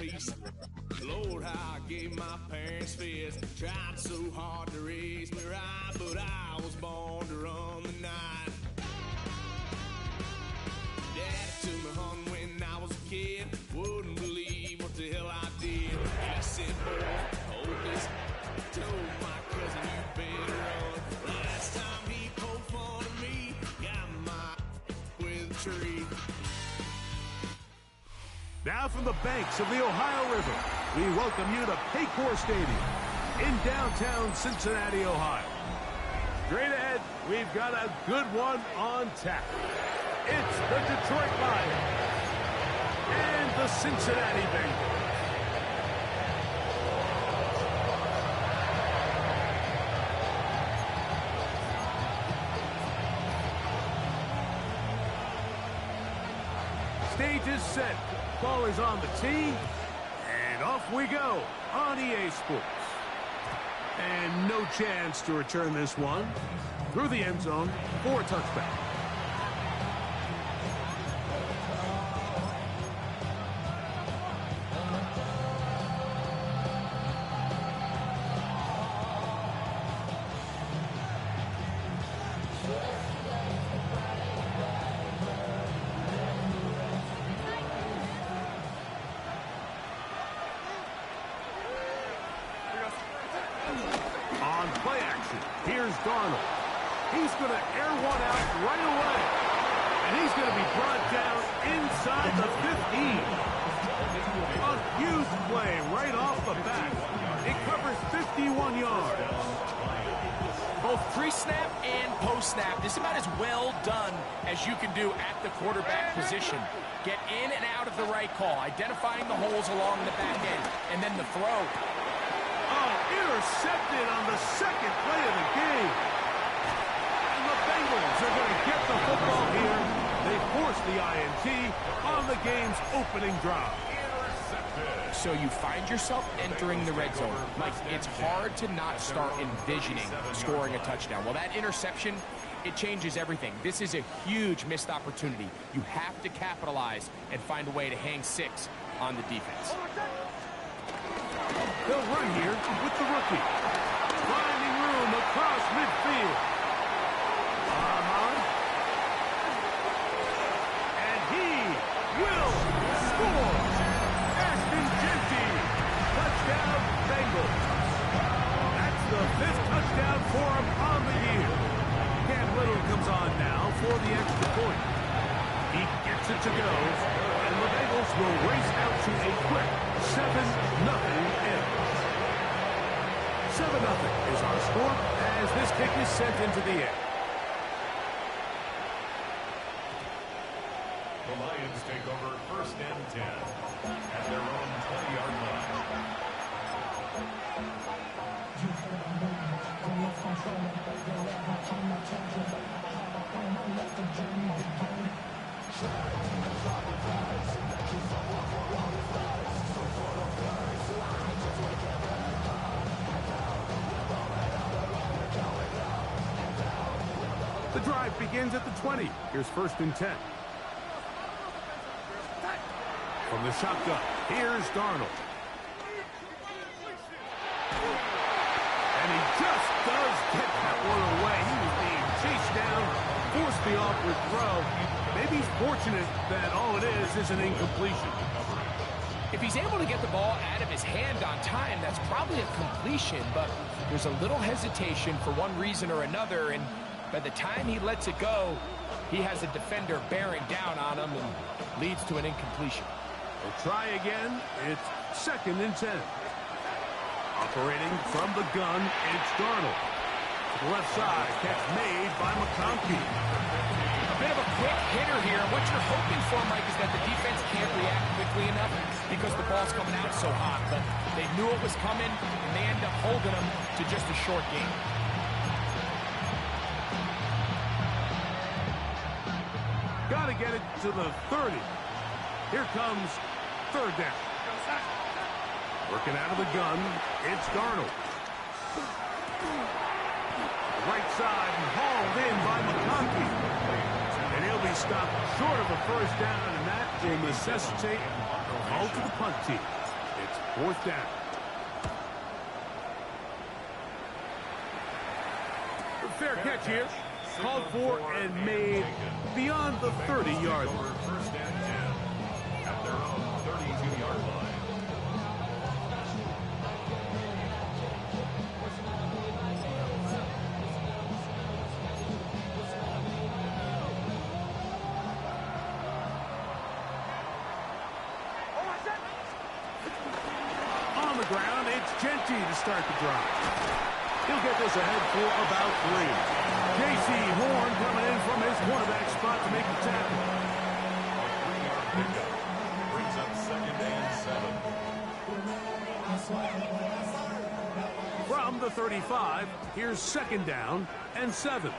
peace. Lord, how I gave my parents fist. Tried so hard to raise me right, but I was born to run the night. Dad took me home when I was a kid. Wouldn't believe what the hell I did. He said, boy, hold this. Told my cousin, you better run. Last time he poked fun of me, got my with a tree. Now from the banks of the Ohio River, we welcome you to Paycor Stadium in downtown Cincinnati, Ohio. Straight ahead, we've got a good one on tap. It's the Detroit Lions and the Cincinnati Bengals. Stage is set. Ball is on the tee. And off we go on EA Sports. And no chance to return this one. Through the end zone for a touchback. On play action, here's Darnold. He's going to air one out right away. And he's going to be brought down inside the 15. A huge play right off the bat. It covers 51 yards. Both pre-snap and post-snap, this is about as well done as you can do at the quarterback position. Get in and out of the right call, identifying the holes along the back end, and then the throw. Oh, intercepted on the second play of the game. And the Bengals are going to get the football here. They force the INT on the game's opening drive. So you find yourself entering the red zone. Like, it's hard to not start envisioning scoring a touchdown. Well, that interception, it changes everything. This is a huge missed opportunity. You have to capitalize and find a way to hang 6 on the defense. They'll run here with the rookie. Finding room across midfield. And he will score. Ashton Jeanty. Touchdown, Bengals. That's the 5th touchdown for him on the year. Cam Little comes on now for the extra point. He gets it to go. And the Bengals will race out to a quick 7-0 end. 7-0 is our score as this kick is sent into the air. The Lions take over 1st and 10 at their own 20-yard line. The drive begins at the 20. Here's 1st and 10. From the shotgun, here's Darnold. And he just does get that one away. He was being chased down, forced the awkward throw. Maybe he's fortunate that all it is an incompletion. If he's able to get the ball out of his hand on time, that's probably a completion, but there's a little hesitation for one reason or another, and by the time he lets it go, he has a defender bearing down on him and leads to an incompletion. They'll try again. It's 2nd and 10. Operating from the gun, it's Darnold. To the left side, catch made by McConkey. A bit of a quick hitter here. What you're hoping for, Mike, is that the defense can't react quickly enough because the ball's coming out so hot. But they knew it was coming, and they end up holding them to just a short game. Got to get it to the 30. Here comes 3rd down. Working out of the gun, it's Darnold. Right side and hauled in by McConkey. And he'll be stopped short of a 1st down, and that will necessitate a call to the punt team. Fourth down. Fair catch here. Called for and made beyond the 30-yard line. First and 10 at their own 32-yard line. On the ground, it's Genty to start the drive. He'll get this ahead for about 3. J.C. Horn coming in from his quarterback spot to make the tackle. A 3-yard pickup brings up second and 7. From the 35, here's second down and 7.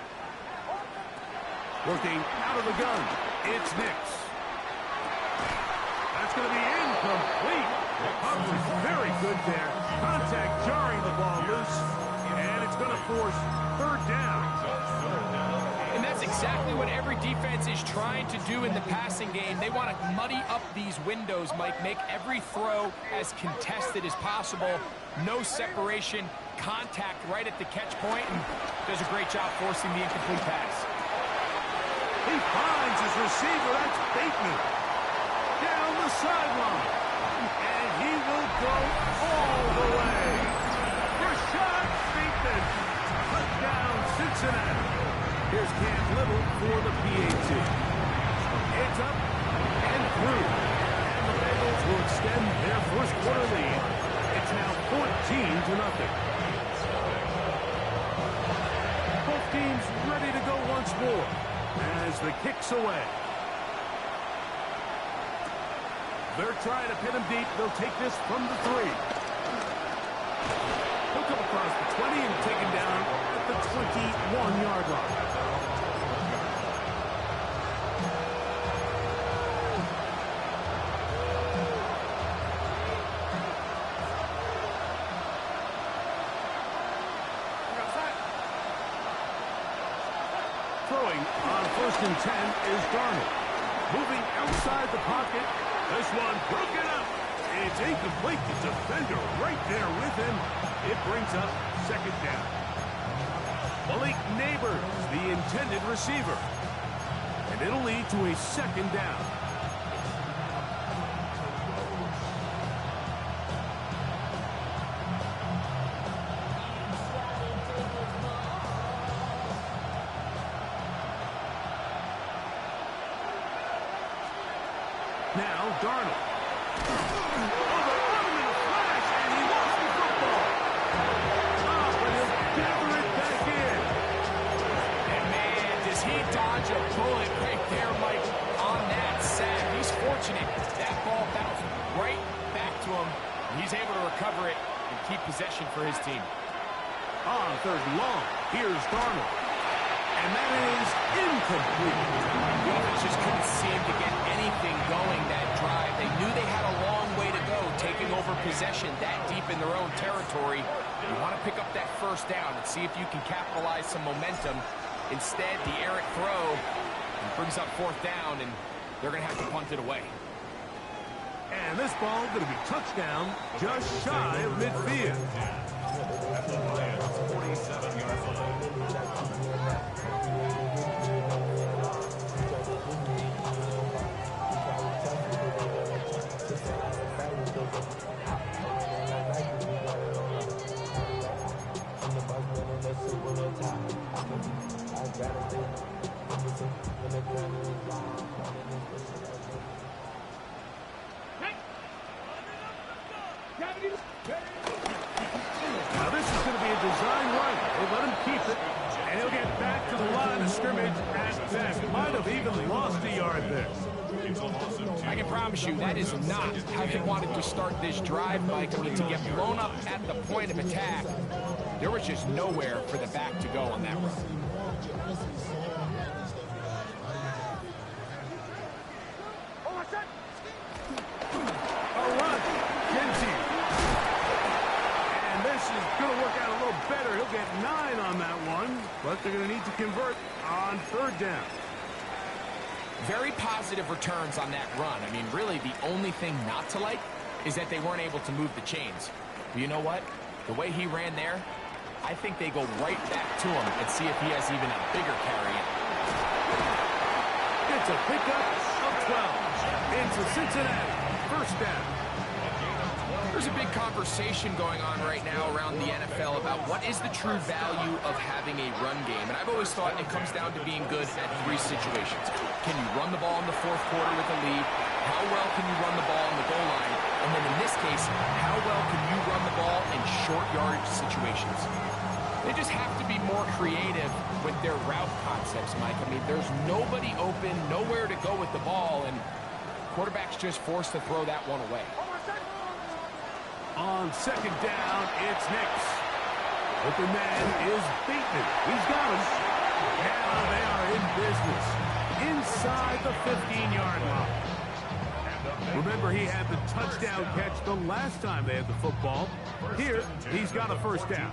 Working out of the gun, it's Nix. That's going to be incomplete. The Cubs is very good there. Contact jarring the ball loose, and it's going to force third down. And that's exactly what every defense is trying to do in the passing game. They want to muddy up these windows, Mike, make every throw as contested as possible. No separation, contact right at the catch point, and does a great job forcing the incomplete pass. He finds his receiver. That's Bateman. Down the sideline. And he will go all the way. Rashad Bateman. Touchdown, Cincinnati. Here's Cam Little for the PAT. It's up and through. And the Bengals will extend their first quarter lead. It's now 14-0. Both teams ready to go once more as the kick's away. They're trying to pin him deep. They'll take this from the 3. He'll come across the 20 and taken down at the 21-yard line. Throwing on 1st and 10 is Darnold. Moving outside the pocket. This one broken up. It's incomplete. The defender right there with him. It brings up second down. Malik Neighbors, the intended receiver. And it'll lead to a second down. Now, Darnold. Oh, they run him in a flash, and he lost the football. Oh, but he'll gather it back in. And man, does he dodge a bullet right there, Mike, on that sack. He's fortunate. That ball bounced right back to him. He's able to recover it and keep possession for his team. On 3rd and long, here's Darnold. And that is incomplete. The offense just couldn't seem to get anything going that drive. They knew they had a long way to go, taking over possession that deep in their own territory. You want to pick up that first down and see if you can capitalize some momentum. Instead, the errant throw brings up 4th down, and they're going to have to punt it away. And this ball going to be touchdown just shy of midfield. At the Lions' 47-yard line. Now this is going to be a design run. They let him keep it, and he'll get back to the line of scrimmage at best. Might have even lost a yard there. I can promise you that is not how they wanted to start this drive, Mike. I mean, to get blown up at the point of attack, there was just nowhere for the back to go on that run. A run. Genty. And this is going to work out a little better. He'll get 9 on that one, but they're going to need to convert on 3rd down. Very positive returns on that run. I mean, really, the only thing not to like is that they weren't able to move the chains. But you know what? The way he ran there, I think they go right back to him and see if he has even a bigger carry in. It's a pickup of 12 into Cincinnati. First down. There's a big conversation going on right now around the NFL about what is the true value of having a run game. And I've always thought it comes down to being good at three situations. Can you run the ball in the fourth quarter with a lead? How well can you run the ball in the goal line? And then in this case, how well can you run the ball in short yardage situations? They just have to be more creative with their route concepts, Mike. I mean, there's nobody open, nowhere to go with the ball, and quarterback's just forced to throw that one away. On second down, it's Nix. Open man is Bateman. He's got him. Now they are in business. Inside the 15-yard line. Remember, he had the touchdown catch the last time they had the football. Here, he's got a first down.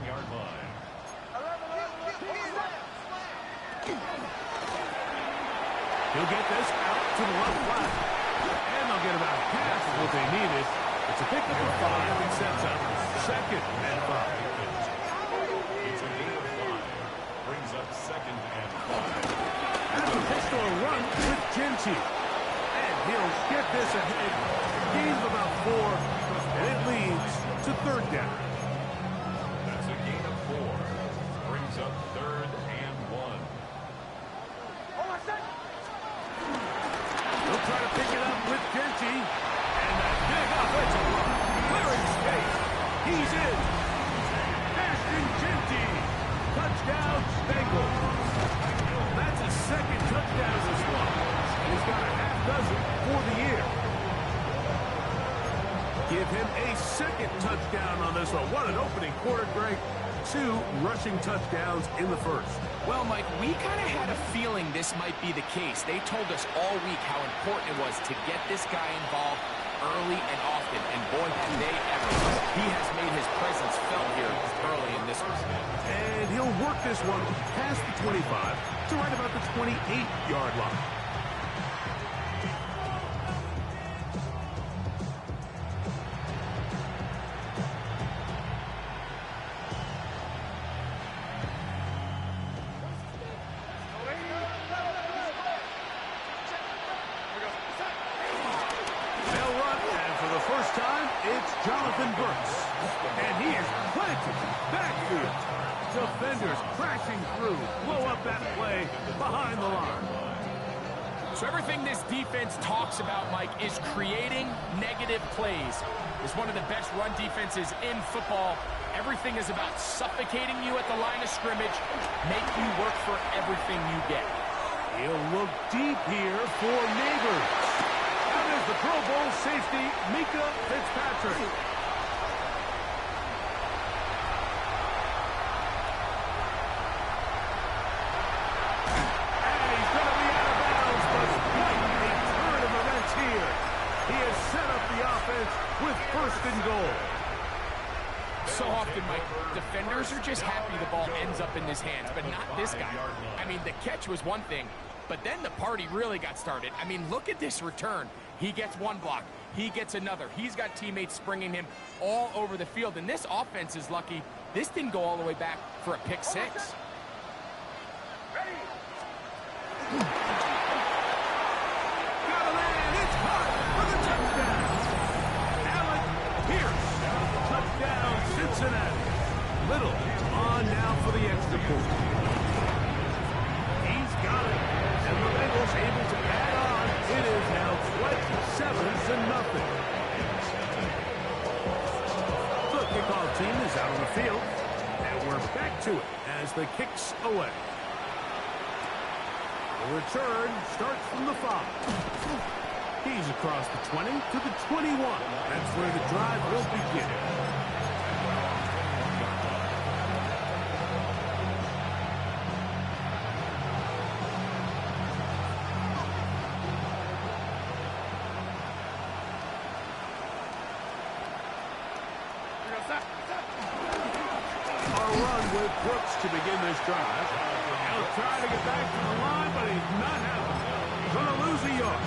He'll get this out to the left flat. And they'll get about half of what they needed. It's a pickup of 5 and sets up second and 5. It's a gain of 5. Brings up second and 5. And a pistol run with Genty. And he'll get this ahead. Gain of about 4. And it leads to third down. That's a gain of 4. Brings up third and 1. He'll try to pick it up with Genty. And that big offensive run, clearing space. He's in. Ashton Genty. Touchdown, Bengals. That's his second touchdown this one. And he's got a half dozen for the year. Give him a second touchdown on this one. What an opening quarter, Greg. 2 rushing touchdowns in the first. Well, Mike, we kind of had a feeling this might be the case. They told us all week how important it was to get this guy involved early and often, and boy, have they ever. He has made his presence felt here early in this one. And he'll work this one past the 25 to right about the 28-yard line. Defenders crashing through, blow up that play behind the line. So everything this defense talks about, Mike, is creating negative plays. It's one of the best run defenses in football. Everything is about suffocating you at the line of scrimmage, make you work for everything you get. He'll look deep here for Neighbors. That is the Pro Bowl safety, Mika Fitzpatrick. With first and goal. So often, Mike, defenders are just happy the ball ends up in his hands, but not this guy. I mean, the catch was one thing, but then the party really got started. I mean, look at this return. He gets one block. He gets another. He's got teammates springing him all over the field, and this offense is lucky. This didn't go all the way back for a pick six. Cincinnati. Little on now for the extra point. He's got it. And the Bengals able to add on. It is now 27-0. The kickoff team is out on the field. And we're back to it as the kicks away. The return starts from the 5. He's across the 20 to the 21. That's where the drive will begin. With Brooks to begin this drive. He'll try to get back to the line, but he's not having it. Going to lose a yard.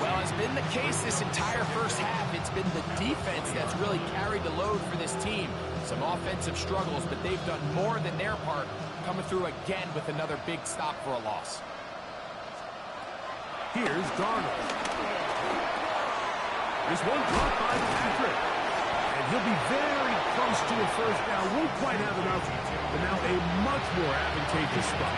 Well, it's been the case this entire first half. It's been the defense that's really carried the load for this team. Some offensive struggles, but they've done more than their part, coming through again with another big stop for a loss. Here's Darnold. This one caught by Patrick. And he'll be very close to a first down. Won't quite have enough, but now a much more advantageous spot.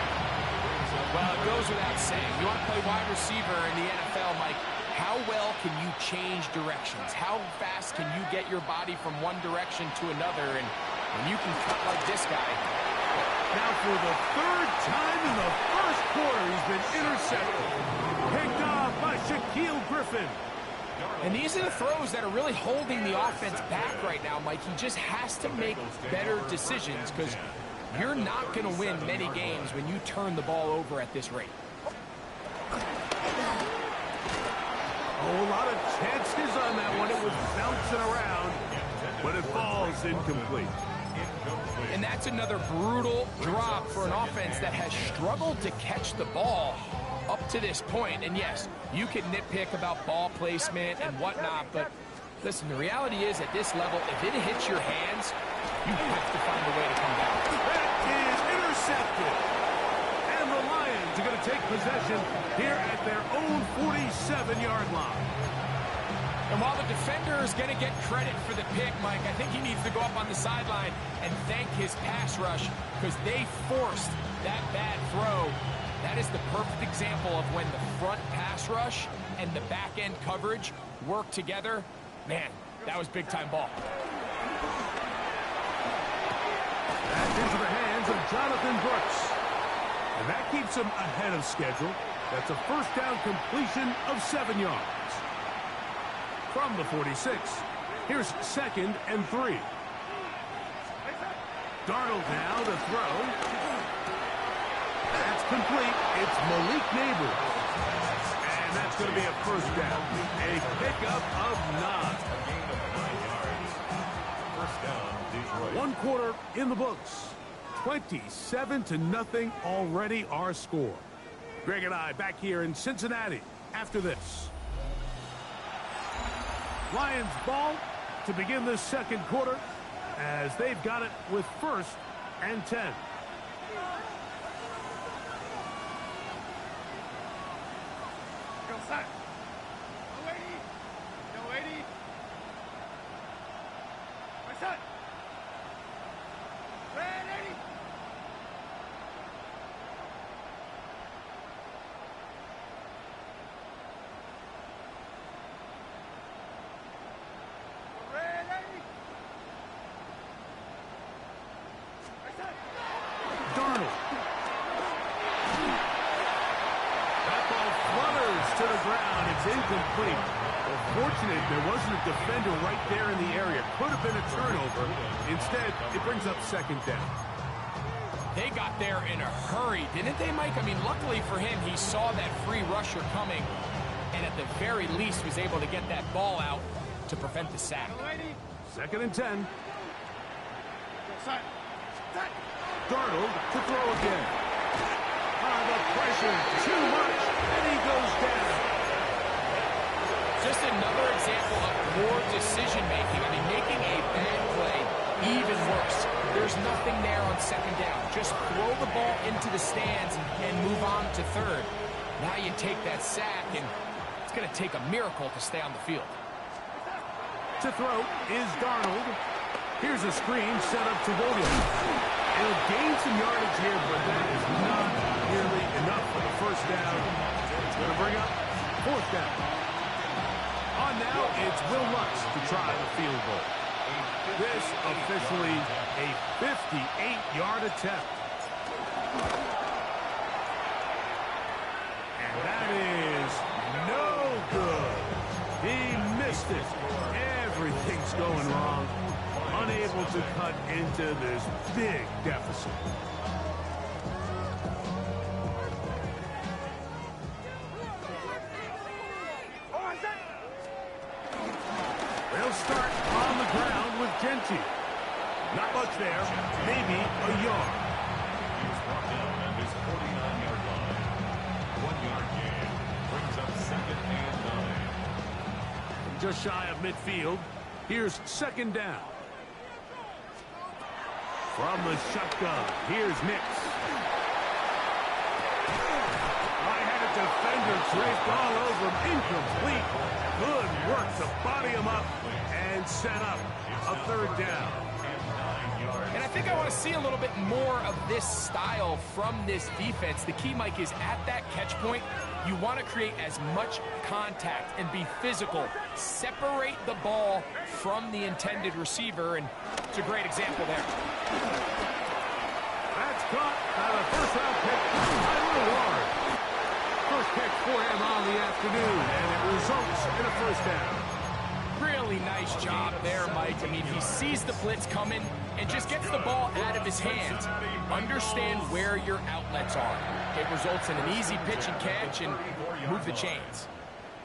Well, it goes without saying. You want to play wide receiver in the NFL, Mike, how well can you change directions? How fast can you get your body from one direction to another? And when you can cut like this guy. Now for the third time in the first quarter, he's been intercepted. Picked off by Shaquille Griffin. And these are the throws that are really holding the offense back right now, Mike. He just has to make better decisions because you're not going to win many games when you turn the ball over at this rate. Oh, a lot of chances on that one. It was bouncing around, but it falls incomplete. And that's another brutal drop for an offense that has struggled to catch the ball up to this point. And yes, you can nitpick about ball placement and whatnot, but listen, the reality is at this level, if it hits your hands, you have to find a way to come back. That is intercepted. And the Lions are going to take possession here at their own 47-yard line. And while the defender is going to get credit for the pick, Mike, I think he needs to go up on the sideline and thank his pass rush because they forced that bad throw. That is the perfect example of when the front pass rush and the back-end coverage work together. Man, that was big-time ball. Back into the hands of Jonathan Brooks. And that keeps him ahead of schedule. That's a first down completion of 7 yards. From the 46, here's 2nd and 3. Darnold now to throw. That's complete. It's Malik Neighbors. And that's going to be a first down. A pickup of 9. First down, Detroit. 1 quarter in the books. 27-0 already our score. Greg and I back here in Cincinnati after this. Lions ball to begin this second quarter as they've got it with 1st and 10. Go, no 80. No 80. My son. Red 80. Red 80. My son. Darnold. That ball flutters to the ground. It's incomplete. Well, fortunate there wasn't a defender right there in the area. Could have been a turnover. Instead, it brings up 2nd down. They got there in a hurry, didn't they, Mike? I mean, luckily for him, he saw that free rusher coming and at the very least was able to get that ball out to prevent the sack. No 80. 2nd and 10. Son. Son. Darnold to throw again. The pressure, too much, and he goes down. Just another example of poor decision-making. I mean, making a bad play even worse. There's nothing there on 2nd down. Just throw the ball into the stands and move on to 3rd. Now you take that sack, and it's going to take a miracle to stay on the field. To throw is Darnold. Here's a screen set up to Williams. He'll gain some yardage here, but that is not nearly enough for the first down. It's going to bring up 4th down. On now, it's Will Lutz to try the field goal. This officially a 58-yard attempt. And that is no good. He missed it. Everything's going wrong. Unable to cut into this big deficit. They'll start on the ground with Genty. Not much there, maybe a yard. He's brought down at his 49-yard line. 1 yard gain brings up 2nd and 9. just shy of midfield. Here's second down. From the shotgun, here's Nix. Right-handed defender draped all over him. Incomplete. Good work to body him up and set up a third down. And I think I want to see a little bit more of this style from this defense. The key, Mike, is at that catch point, you want to create as much contact and be physical. Separate the ball from the intended receiver, and it's a great example there. That's caught by the first-round pick by Ward. First pick for him on the afternoon, and it results in a first down. Really nice job there, Mike. I mean, he sees the blitz coming and just gets the ball out of his hands. Understand where your outlets are. It results in an easy pitch and catch and move the chains.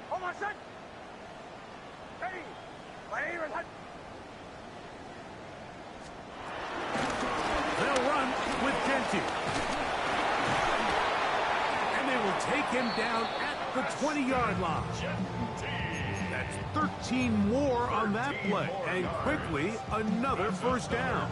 Hold on, son. Ready. Ready, ready. They'll run with Genty. And they will take him down at the 20-yard line. That's 13 more on that play. And quickly, another first down.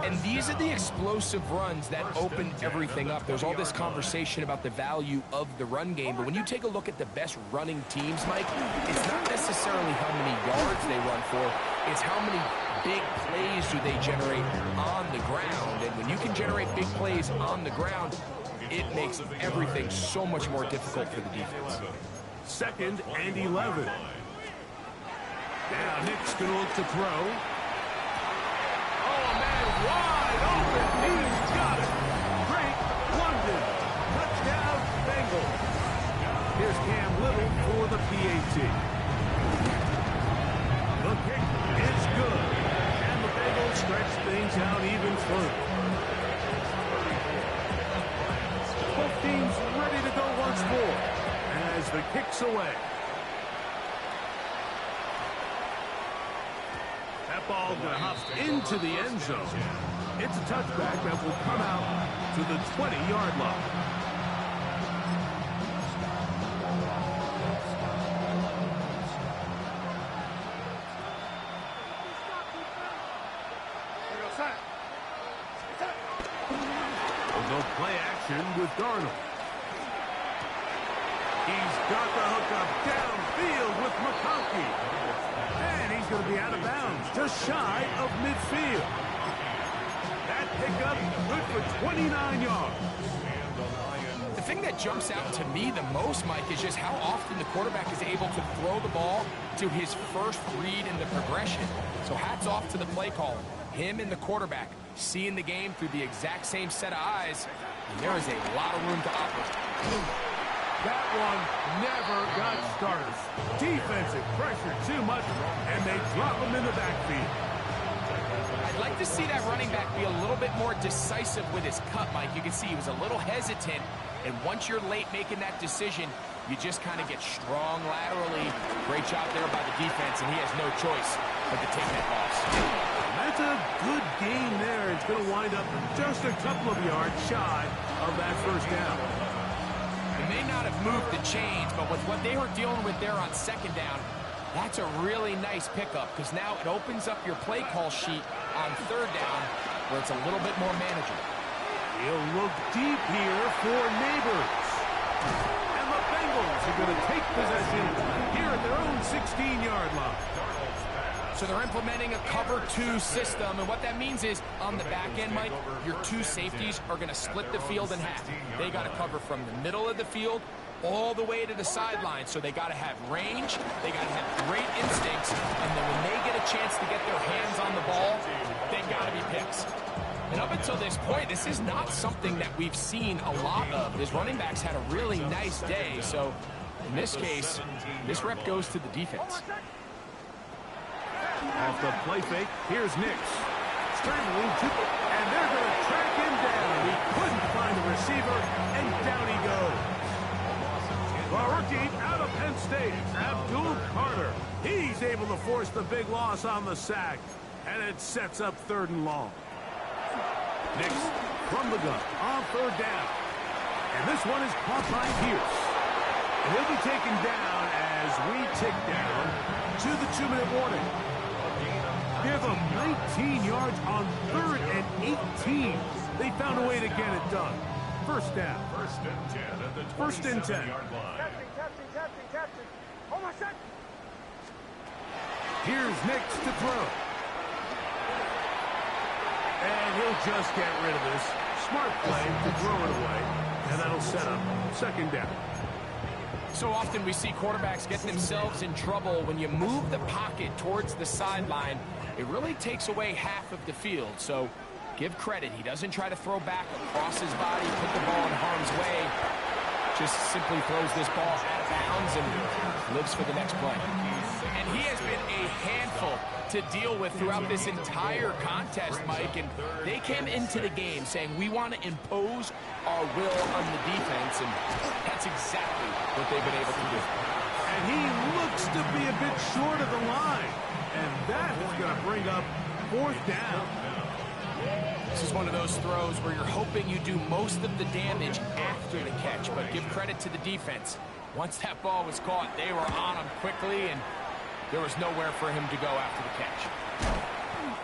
And these are the explosive runs that open everything up. There's all this conversation about the value of the run game, but when you take a look at the best running teams, Mike, it's not necessarily how many yards they run for, it's how many big plays do they generate on the ground. And when you can generate big plays on the ground, it makes everything so much more difficult for the defense. Second and 11. Now Nick's going to look to throw. Oh, man, wide open. He's got it. Great London. Touchdown, Bengals. Here's Cam Little for the PAT. The kick is good. And the Bengals stretch things out even further. Both teams ready to go once more as the kick's away. That ball going to hop into the end zone. It's a touchback that will come out to the 20-yard line. Here goes, son. We'll go play action with Darnold. He's got the hookup downfield with McConkey. And he's going to be out of bounds, just shy of midfield. That pickup good for 29 yards. The thing that jumps out to me the most, Mike, is just how often the quarterback is able to throw the ball to his first read in the progression. So hats off to the play caller. Him and the quarterback seeing the game through the exact same set of eyes. And there is a lot of room to operate. That one never got started. Defensive pressure too much, and they drop him in the backfield. I'd like to see that running back be a little bit more decisive with his cut, Mike. You can see he was a little hesitant, and once you're late making that decision, you just kind of get strong laterally. Great job there by the defense, and he has no choice but to take that loss. That's a good game there. It's going to wind up just a couple of yards shy of that first down. They may not have moved the chains, but with what they were dealing with there on second down, that's a really nice pickup because now it opens up your play call sheet on third down where it's a little bit more manageable. He'll look deep here for Neighbors. And the Bengals are going to take possession here at their own 16-yard line. So they're implementing a cover 2 system, and what that means is on the back end, Mike, your 2 safeties are going to split the field in half. They got to cover from the middle of the field all the way to the sideline. So they got to have range, they got to have great instincts, and then when they get a chance to get their hands on the ball, they got to be picks. And up until this point, this is not something that we've seen a lot of. His running backs had a really nice day, so in this case, this rep goes to the defense. Off the play fake, here's Nix. Scrambling to, and they're going to track him down. He couldn't find the receiver, and down he goes. The rookie out of Penn State, Abdul Carter. He's able to force the big loss on the sack, and it sets up third and long. Nix from the gun on third down. And this one is caught by Pierce. And he'll be taken down as as we tick down to the 2-minute warning. Give them 19 yards on 3rd and 18. They found a way to get it done. First down. First and 10 at the First and 10. 27-yard line. Captain. Oh, my son. Here's next to throw. And he'll just get rid of this. Smart play to throw it away. And that'll set up second down. So often we see quarterbacks get themselves in trouble when you move the pocket towards the sideline. It really takes away half of the field. So give credit. He doesn't try to throw back across his body, put the ball in harm's way. Just simply throws this ball out of bounds and lives for the next play. And he has been a handful to deal with throughout this entire contest, Mike. And they came into the game saying, we want to impose our will on the defense. And that's exactly what they've been able to do. And he looks to be a bit short of the line. And that is going to bring up fourth down. This is one of those throws where you're hoping you do most of the damage after the catch, but give credit to the defense. Once that ball was caught, they were on him quickly, and there was nowhere for him to go after the catch.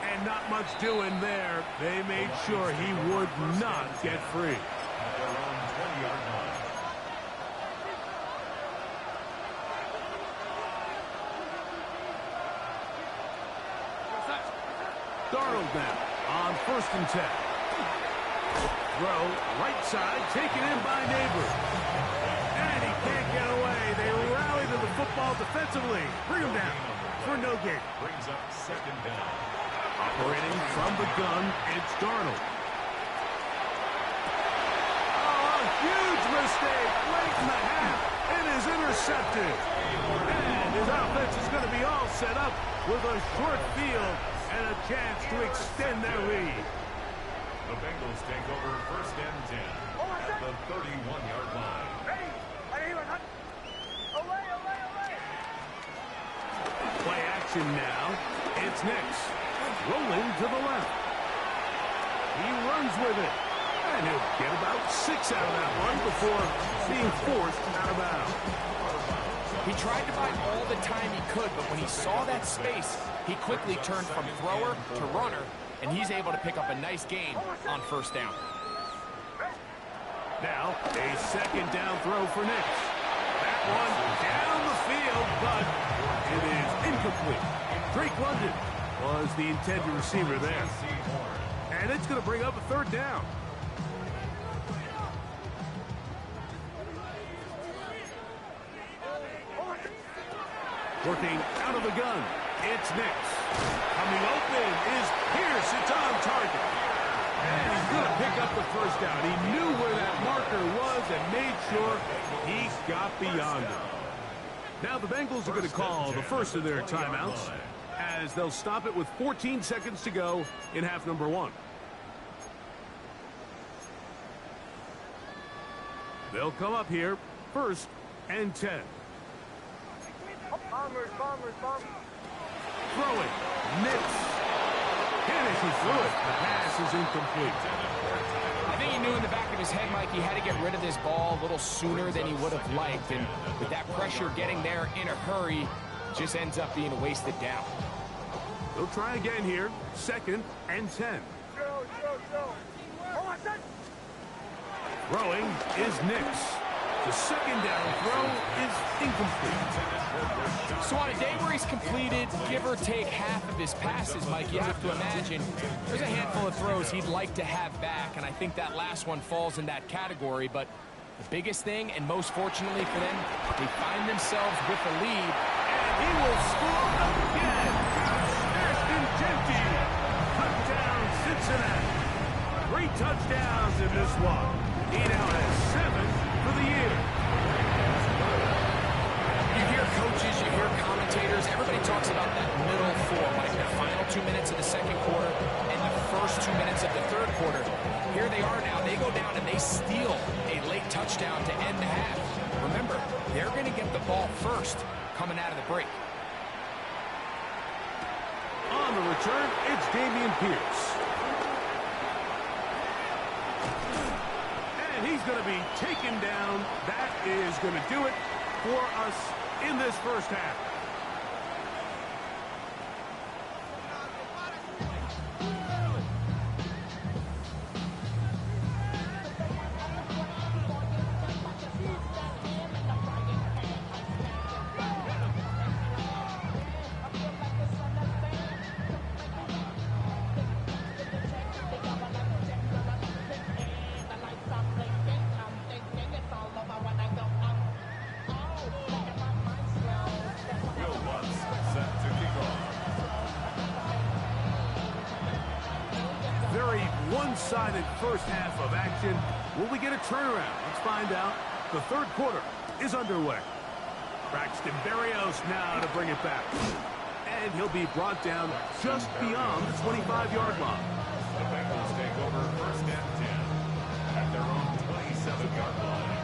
And not much doing there. They made sure he would not get free. At their own 20-yard line. Darnold now on 1st and 10. Throw, right side, taken in by Neighbor. And he can't get away. They rally to the football defensively. Bring him down for no gain. Brings up second down. Operating from the gun, it's Darnold. Oh, a huge mistake late in the half. It is intercepted. And his offense is going to be all set up with a short field and a chance to extend their lead. The Bengals take over first and 10 at the 31-yard line. Play action now. It's Nix. Rolling to the left. He runs with it. And he'll get about 6 out of that one before being forced out of bounds. He tried to buy all the time he could, but when he saw that space, he quickly turned from thrower to runner, and he's able to pick up a nice gain on first down. Now, a second down throw for Nix. That one down the field, but it is incomplete. Drake London was the intended receiver there. And it's going to bring up a third down. Working out of the gun, it's Nix. Coming open is Pierce. It's on target. And he's going to pick up the first down. He knew where that marker was and made sure he got beyond it. Now the Bengals are going to call the first of their timeouts as they'll stop it with 14 seconds to go in half number 1. They'll come up here, 1st and 10. Bombers. Throwing. Nix. Finishes through it. The pass is incomplete. I think he knew in the back of his head, Mike, he had to get rid of this ball a little sooner than he would have liked. And with that pressure getting there in a hurry, just ends up being a wasted down. They'll try again here. 2nd and 10. Throwing is Nix. The second down throw is incomplete. So on a day where he's completed, give or take half of his passes, Mike, you have to imagine there's a handful of throws he'd like to have back, and I think that last one falls in that category. But the biggest thing, and most fortunately for them, they find themselves with a lead. And he will score again. Ashton Jeanty. Touchdown, Cincinnati. 3 touchdowns in this one. He now has 7 for the year. You hear coaches, you hear commentators, everybody talks about that middle 4, like the final 2 minutes of the second quarter and the first 2 minutes of the third quarter. Here they are now. They go down and they steal a late touchdown to end the half. Remember, they're going to get the ball first coming out of the break. On the return, it's Dameon Pierce. And he's going to be taken down. That is going to do it for us in this first half. Very one-sided first half of action. Will we get a turnaround? Let's find out. The third quarter is underway. Braxton Berrios now to bring it back. And he'll be brought down just beyond the 25-yard line. The Bengals take over first and 10 at their own 27-yard line.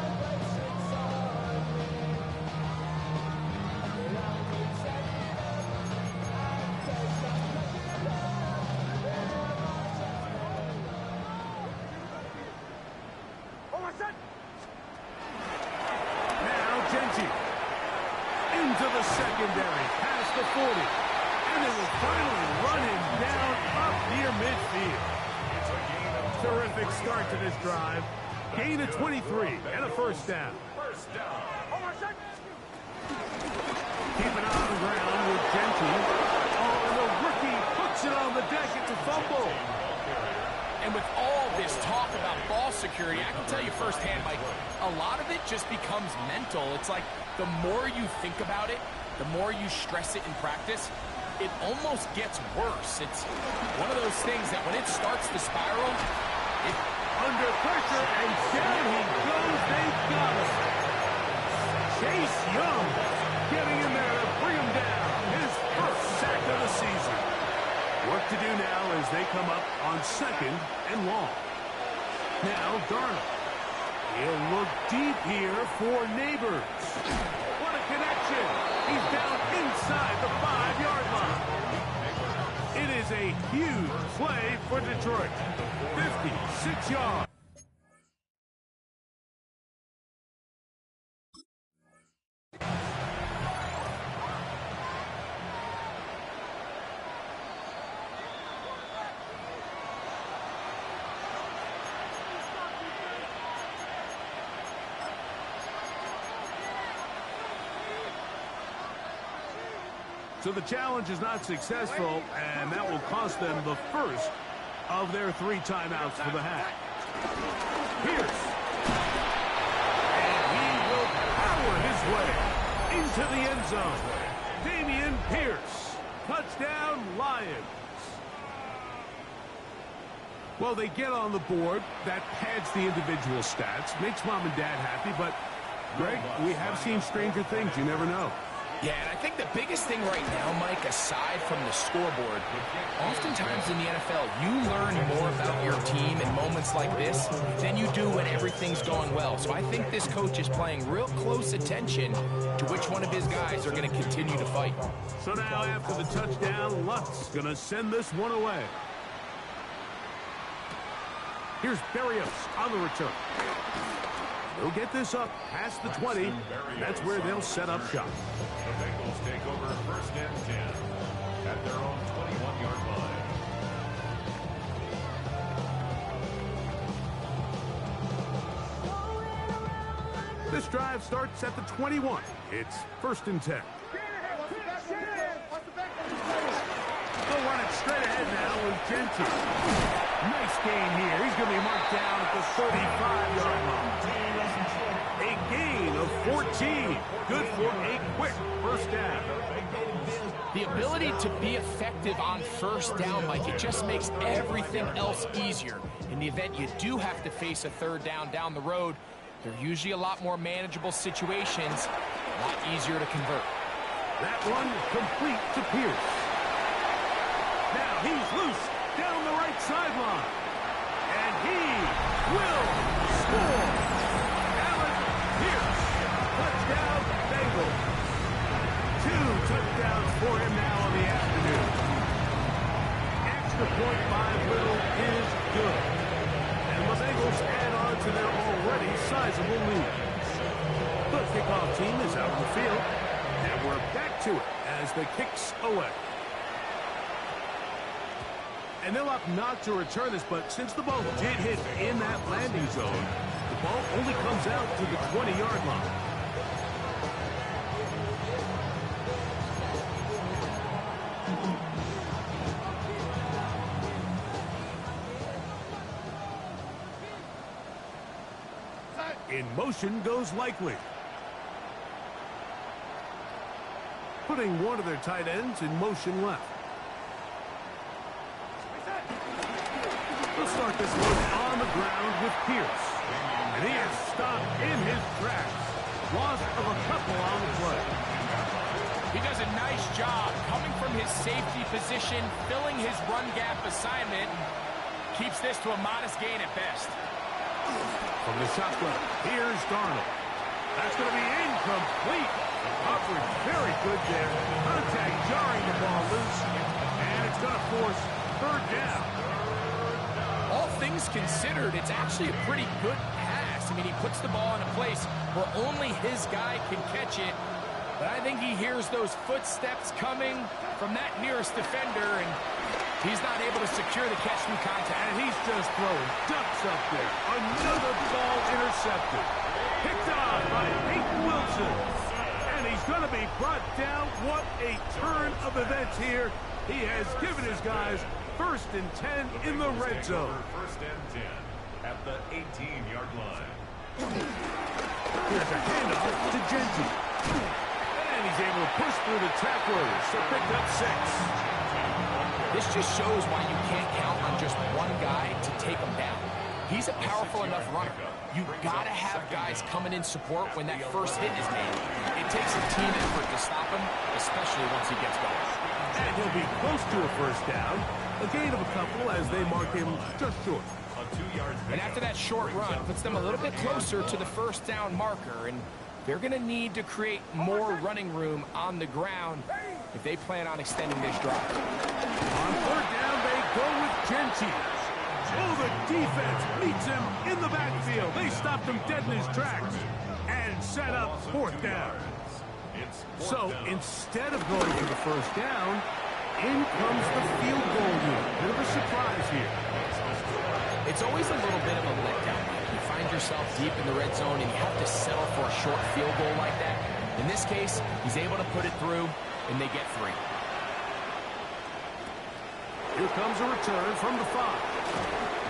Into the secondary, past the 40, and they will finally run him down up near midfield. Terrific start to this drive. Gain of 23 and a first down. Keep an eye on the ground with Genty. Oh, and the rookie puts it on the deck. It's a fumble. And with all this talk about ball security, I can tell you firsthand, Mike, a lot of it just becomes mental. It's like the more you think about it, the more you stress it in practice, it almost gets worse. It's one of those things that when it starts to spiral, under pressure, and down he goes. They got him. Chase Young getting in there to bring him down. His first sack of the season. Work to do now as they come up on second and long. Now Darnold. He'll look deep here for Neighbors. What a connection. He's down inside the 5-yard line. It is a huge play for Detroit. 56 yards. So the challenge is not successful, and that will cost them the first of their 3 timeouts for the half. Pierce. And he will power his way into the end zone. Dameon Pierce. Touchdown, Lions. Well, they get on the board. That pads the individual stats. Makes mom and dad happy, but, Greg, we have seen stranger things. You never know. Yeah, and I think the biggest thing right now, Mike, aside from the scoreboard, oftentimes in the NFL, you learn more about your team in moments like this than you do when everything's going well. So I think this coach is paying real close attention to which one of his guys are going to continue to fight. So now after the touchdown, Lutz going to send this one away. Here's Berrios on the return. They'll get this up past the 20. That's where they'll set up shop. The Bengals take over first and 10 at their own 21-yard line. This drive starts at the 21. It's first and 10. They'll run it straight ahead now with Genty. Nice gain here. He's going to be marked down at the 35-yard line. A gain of 14. Good for a quick first down. The ability to be effective on first down, Mike, it just makes everything else easier. In the event you do have to face a third down the road, they're usually a lot more manageable situations, a lot easier to convert. That one complete to Pierce. Now he's loose down the right sideline. And he will score. Allen Pierce. Touchdown, Bengals. 2 touchdowns for him now in the afternoon. Extra point by Little is good. And the Bengals add on to their already sizable lead. The kickoff team is out in the field. And we're back to it as the kick's away. And they'll opt not to return this, but since the ball did hit in that landing zone, the ball only comes out to the 20-yard line. In motion goes Likely. Putting one of their tight ends in motion left. They'll start this one on the ground with Pierce. And he is stopped in his tracks. Loss of a couple on the play. He does a nice job coming from his safety position, filling his run gap assignment, keeps this to a modest gain at best. From the shotgun, here's Darnold. That's going to be incomplete. Coverage very good there. Contact jarring the ball loose. And it's going to force third down. All things considered, it's actually a pretty good pass. I mean, he puts the ball in a place where only his guy can catch it. But I think he hears those footsteps coming from that nearest defender, and he's not able to secure the catch through contact. And he's just throwing ducks up there. Another ball intercepted. Picked off by Peyton Wilson. And he's going to be brought down. What a turn of events here. He has given his guys 1st and 10 in the red zone. 1st and 10 at the 18-yard line. Here's a handoff to Genty. And he's able to push through the tacklers to pick up 6. This just shows why you can't count on just one guy to take him down. He's a powerful enough runner. You've got to have guys coming in support when that first hit is made. It takes a team effort to stop him, especially once he gets going. And he'll be close to a 1st down. A gain of a couple as they mark him just short. And after that short run, puts them a little bit closer to the 1st down marker, and they're going to need to create more running room on the ground if they plan on extending this drive. On 3rd down, they go with Genty. Oh, the defense meets him in the backfield. They stopped him dead in his tracks and set up 4th down. So instead of going for the 1st down, in comes the field goal unit. Bit of a surprise here. It's always a little bit of a letdown. You find yourself deep in the red zone and you have to settle for a short field goal like that. In this case, he's able to put it through, and they get 3. Here comes a return from the 5.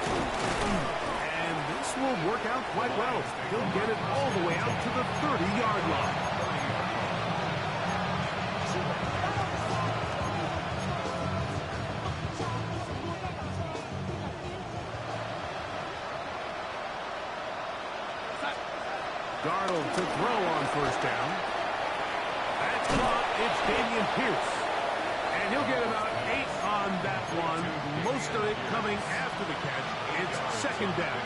And this will work out quite well. He'll get it all the way out to the 30-yard line. Darnold to throw on 1st down. That's caught. It's Dameon Pierce. And he'll get about 8 on that one. Most of it coming after the catch. It's 2nd down.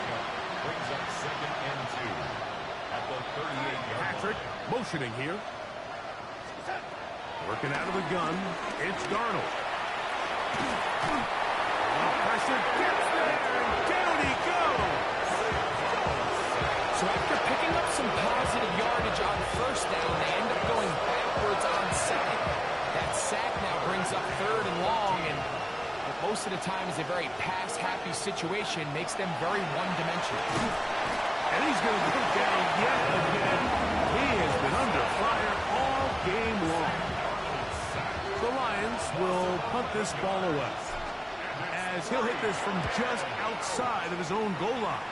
Brings up 2nd and 2 at the 38-yard line. Patrick motioning here. Working out of the gun. It's Darnold. Pressure gets there, and down he goes. So after picking up some positive yardage on 1st down, they end up going backwards on 2nd. That sack now brings up 3rd and long, and most of the time is a very pass-happy situation, makes them very one-dimensional. And he's going to go down yet again. He has been under fire all game long. The Lions will punt this ball away, as he'll hit this from just outside of his own goal line.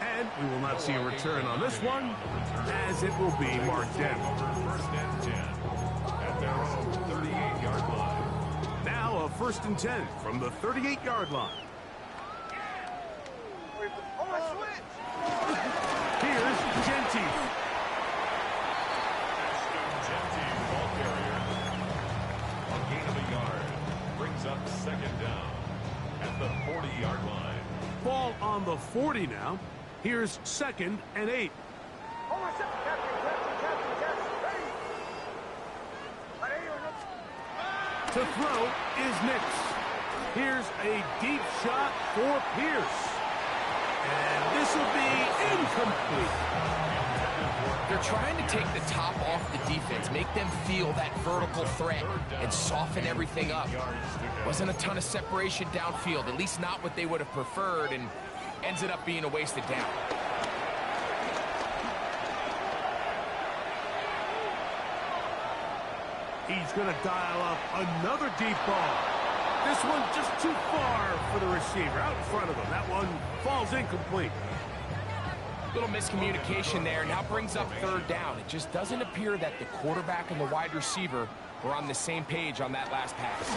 And we will not see a return on this one, as it will be marked down. 1st and 10 at their own 38-yard line. Now a 1st and 10 from the 38-yard line. Oh, my switch! Here's Genty. Genty, ball carrier. A gain of a yard. Brings up 2nd down at the 40-yard line. Ball on the 40 now. Here's 2nd and 8. Oh, my second. Captain. Ready? To throw is Nix. Here's a deep shot for Pierce. And this will be incomplete. They're trying to take the top off the defense, make them feel that vertical threat, and soften everything up. Wasn't a ton of separation downfield, at least not what they would have preferred, and ends up being a wasted down. He's going to dial up another deep ball. This one just too far for the receiver, out in front of him. That one falls incomplete. Little miscommunication there, now brings up third down. It just doesn't appear that the quarterback and the wide receiver were on the same page on that last pass.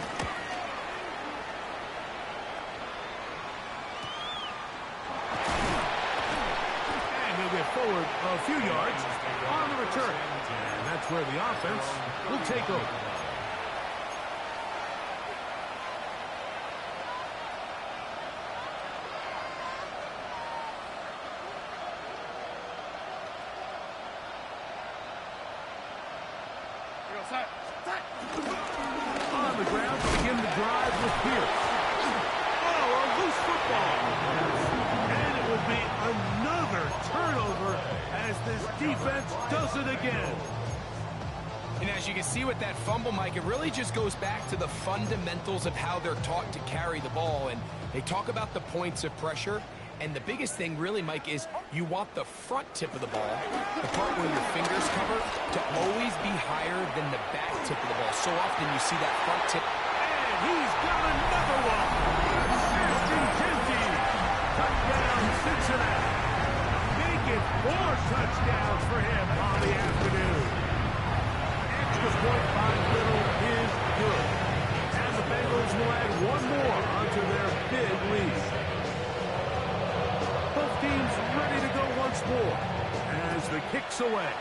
And he'll get forward a few yards on the return. And that's where the offense will take over. On the ground to begin the drive with Pierce. Oh, a loose football. And it would be another turnover as this defense does it again. And as you can see with that fumble, Mike, it really just goes back to the fundamentals of how they're taught to carry the ball. And they talk about the points of pressure. And the biggest thing really, Mike, is you want the front tip of the ball, the part where your fingers cover, to always be higher than the back tip of the ball. So often you see that front tip. And he's got another one. Touchdown, Cincinnati. Make it 4 touchdowns for him on the afternoon. Extra point by Little is good. And the Bengals will add one more onto their big lead. Both teams ready to go once more as the kick's away.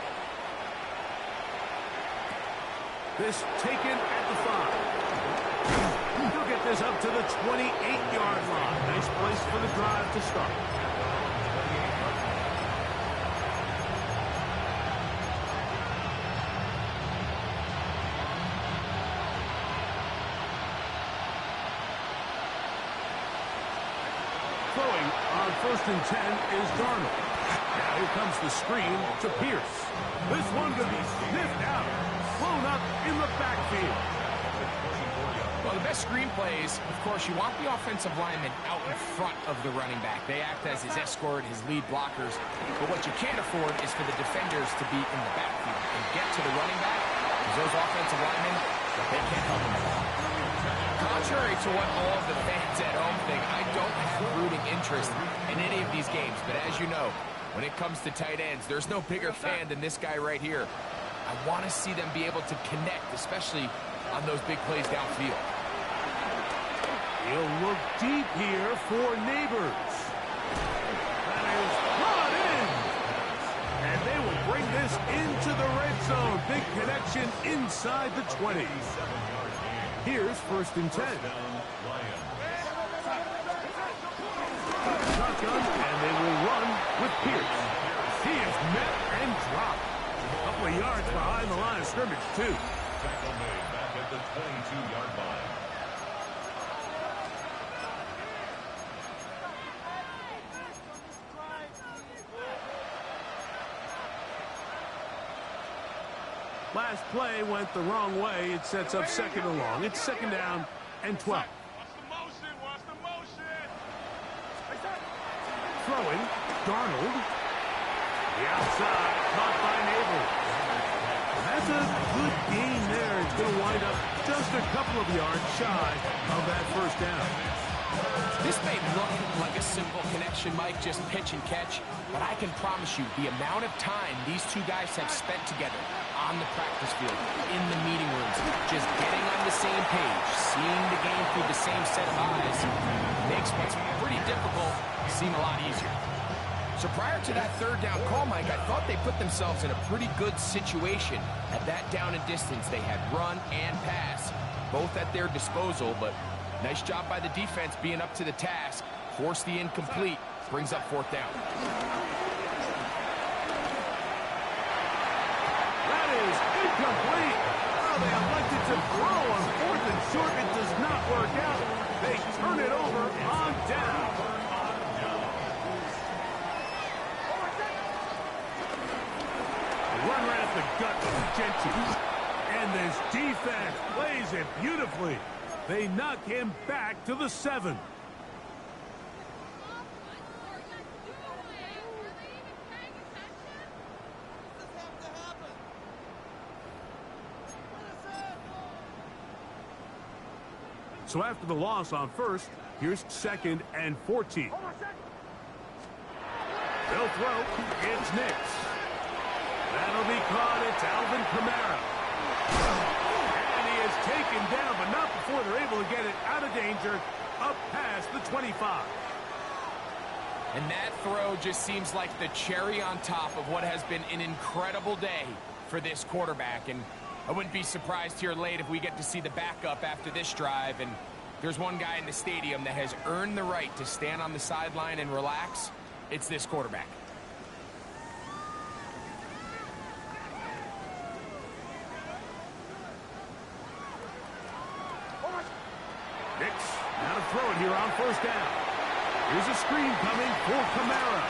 This taken at the 5. He'll get this up to the 28-yard line. Nice place for the drive to start. Throwing on 1st and 10 is Darnold. Now here comes the screen to Pierce. This one going to be sniffed out, blown up in the backfield. Well, the best screen plays, of course, you want the offensive lineman out in front of the running back. They act as his escort, his lead blockers. But what you can't afford is for the defenders to be in the backfield and get to the running back, because those offensive linemen, they can't help them at all. Contrary to what all of the fans at home think, I don't have rooting interest in any of these games. But as you know, when it comes to tight ends, there's no bigger fan than this guy right here. I want to see them be able to connect, especially on those big plays downfield. He'll look deep here for Neighbors. That is brought in. And they will bring this into the red zone. Big connection inside the 20. Here's 1st and 10. Shotgun, and they will run with Pierce. He is met and dropped. A couple of yards behind the line of scrimmage, too. Tackle made back at the 22-yard line. Last play went the wrong way. It sets up 2nd and long. It's 2nd down and 12. Watch the motion. Throwing, Darnold. The outside, caught by Neighbors. That's a good gain there. It's going to wind up just a couple of yards shy of that 1st down. This may look like a simple connection, Mike, just pitch and catch, but I can promise you the amount of time these two guys have spent together on the practice field, in the meeting rooms, just getting on the same page, seeing the game through the same set of eyes, makes what's pretty difficult seem a lot easier. So prior to that 3rd down call, Mike, I thought they put themselves in a pretty good situation. At that down and distance, they had run and pass, both at their disposal, but nice job by the defense being up to the task. Force the incomplete, brings up 4th down. That is incomplete. Oh, they elected to throw on 4th and short. It does not work out. They turn it over on down. right at the gut of Genty. And this defense plays it beautifully. They knock him back to the 7. So after the loss on first, here's 2nd and 14. They'll throw. It's Nix. That'll be caught. It's Alvin Kamara. And he is taken down, but not before they're able to get it out of danger up past the 25. And that throw just seems like the cherry on top of what has been an incredible day for this quarterback. And I wouldn't be surprised here late if we get to see the backup after this drive. And there's one guy in the stadium that has earned the right to stand on the sideline and relax. It's this quarterback. Nix, now to throw it here on first down. Here's a screen coming for Kamara.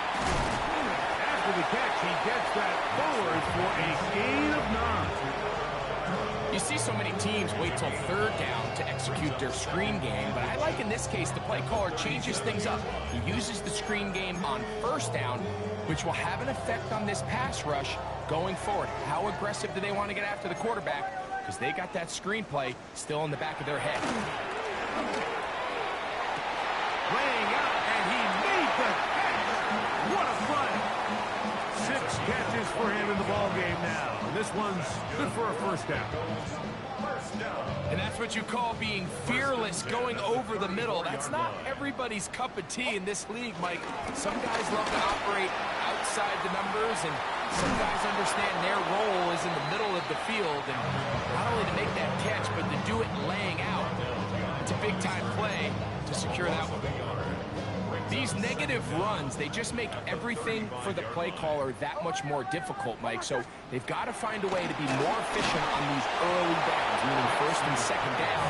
After the catch, he gets that forward for a gain of 9. You see so many teams wait till 3rd down to execute their screen game, but I like in this case the play caller changes things up. He uses the screen game on 1st down, which will have an effect on this pass rush going forward. How aggressive do they want to get after the quarterback? Because they got that screenplay still in the back of their head. Laying out, and he made the catch. What a play. 6 catches for him in the ball game now. And this one's good for a first down. And that's what you call being fearless, going over the middle. That's not everybody's cup of tea in this league, Mike. Some guys love to operate outside the numbers, and some guys understand their role is in the middle of the field. And not only to make that catch, but to do it laying out. It's a big-time play to secure that one. These negative runs, they just make everything for the play caller that much more difficult, Mike. So they've got to find a way to be more efficient on these early downs, meaning 1st and 2nd down.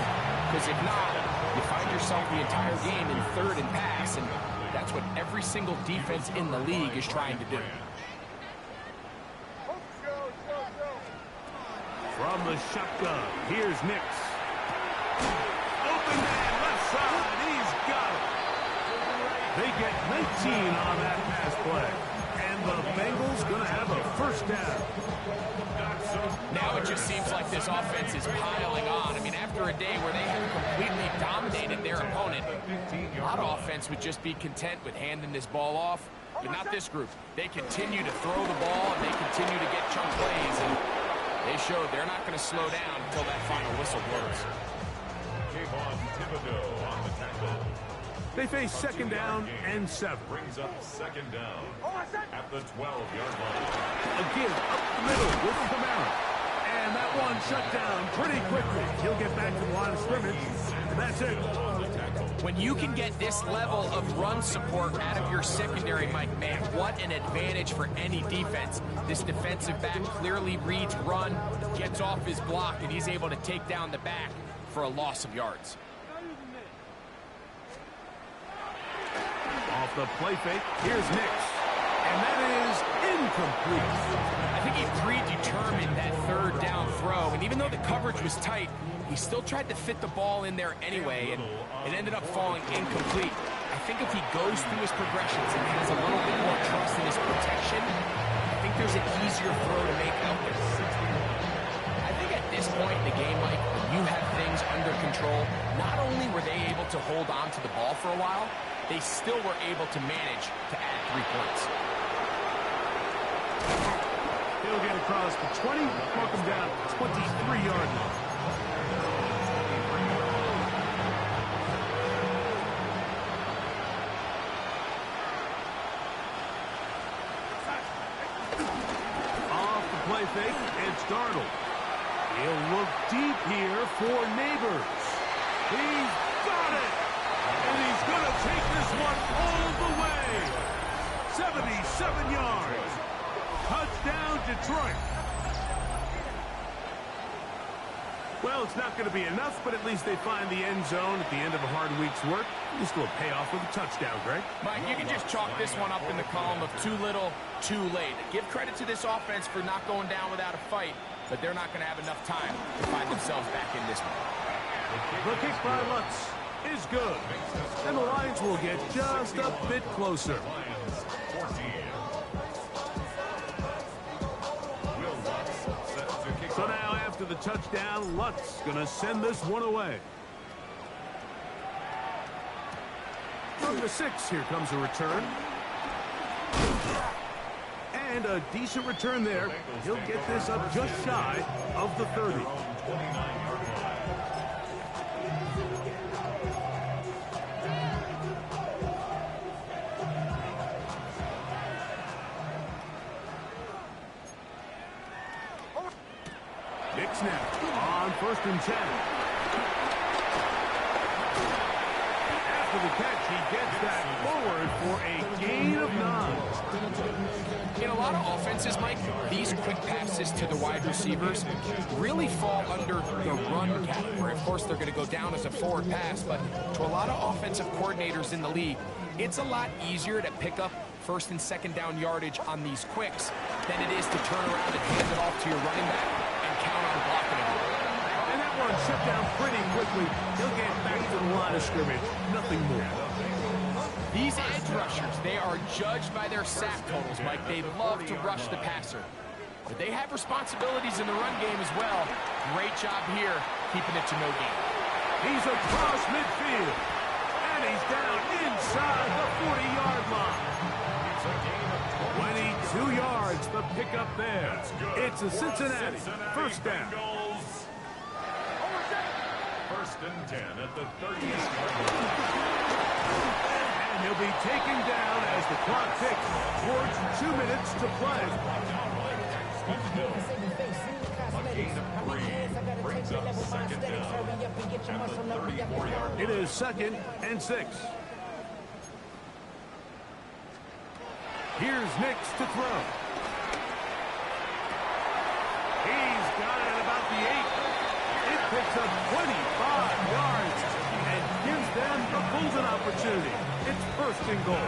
Because if not, you find yourself the entire game in 3rd and pass, and that's what every single defense in the league is trying to do. From the shotgun, here's Nix. Open man, left side, he's got it. They get 19 on that pass play. And the Bengals going to have a first down. Now it just seems like this offense is piling on. I mean, after a day where they have completely dominated their opponent, a lot of offense would just be content with handing this ball off. But not this group. They continue to throw the ball, and they continue to get chunk plays. And they showed they're not going to slow down until that final whistle blows. On the tackle. They face 2nd down and 7. Brings up 2nd down at the 12-yard line. Again, up the middle with Kamara. And that one shut down pretty quickly. He'll get back to the line of scrimmage. And that's it. When you can get this level of run support out of your secondary, Mike, man, what an advantage for any defense. This defensive back clearly reads run, gets off his block, and he's able to take down the back for a loss of yards. Off the play fake, here's Nix. And that is incomplete. I think he predetermined that 3rd down throw, and even though the coverage was tight, he still tried to fit the ball in there anyway, and it ended up falling incomplete. I think if he goes through his progressions and has a little bit more trust in his protection, I think there's an easier throw to make out there. I think at this point in the game, Mike, when you have things under control, not only were they able to hold on to the ball for a while, they still were able to manage to add 3 points. He'll get across the 20, mark him down 23-yard line. Off the play fake, it's Darnold. He'll look deep here for Neighbors. He's got it! And he's going to take this one all the way. 77 yards. Touchdown, Detroit. Well, it's not going to be enough, but at least they find the end zone at the end of a hard week's work. Just a little payoff with a touchdown, Greg. Mike, you can just chalk this one up in the column of too little, too late. Give credit to this offense for not going down without a fight, but they're not going to have enough time to find themselves back in this one. The kick by Lutz is good, and the Lions will get just a bit closer. So now, after the touchdown, Lutz going to send this one away. From the 6, here comes a return. And a decent return there. He'll get this up just shy of the 30. Big snap on 1st and 10. After the catch, he gets that forward for a gain of 9. In a lot of offenses, Mike, these quick passes to the wide receivers really fall under the run category. Of course, they're going to go down as a forward pass, but to a lot of offensive coordinators in the league, it's a lot easier to pick up 1st and 2nd down yardage on these quicks than it is to turn around and hand it off to your running back and count on blocking it. And that one shut down pretty quickly. He'll get back to the line of scrimmage. Nothing more. These edge rushers, they are judged by their sack totals, Mike. They love to rush the passer. But they have responsibilities in the run game as well. Great job here, keeping it to no gain. He's across midfield. And he's down inside the 40-yard line. 22 yards, the pickup there. It's a Cincinnati 1st down. 1st and 10 at the 30th-yard line. And he'll be taken down as the clock ticks towards 2 minutes to play. A gain of 3 brings up 2nd down at the 34-yard line. It is 2nd and 6. Here's Nix to throw. He's got it at about the 8. It picks up 25 yards and gives them a golden opportunity. It's 1st and goal.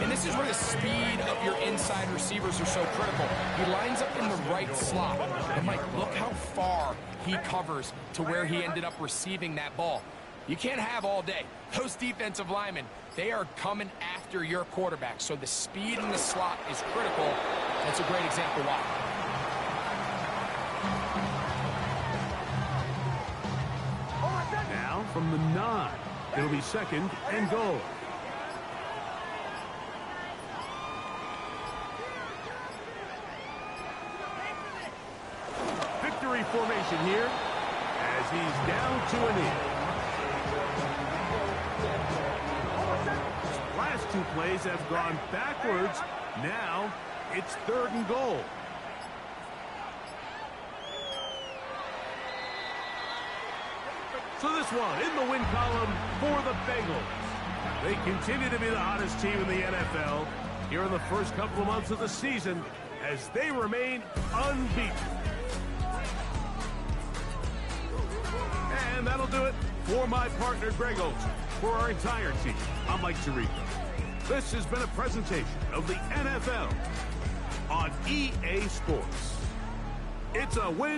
And this is where the speed of your inside receivers are so critical. He lines up in the right slot. And Mike, look how far he covers to where he ended up receiving that ball. You can't have all day. Those defensive linemen, they are coming after your quarterback. So the speed in the slot is critical. That's a great example why. Now from the 9, it'll be 2nd and goal. Victory formation here as he's down to a knee. Last 2 plays have gone backwards. Now it's 3rd and goal. So this one in the win column for the Bengals. They continue to be the hottest team in the NFL here in the first couple of months of the season as they remain unbeaten. And that'll do it for my partner, Greg Olson. For our entire team, I'm Mike Tirico. This has been a presentation of the NFL on EA Sports. It's a win.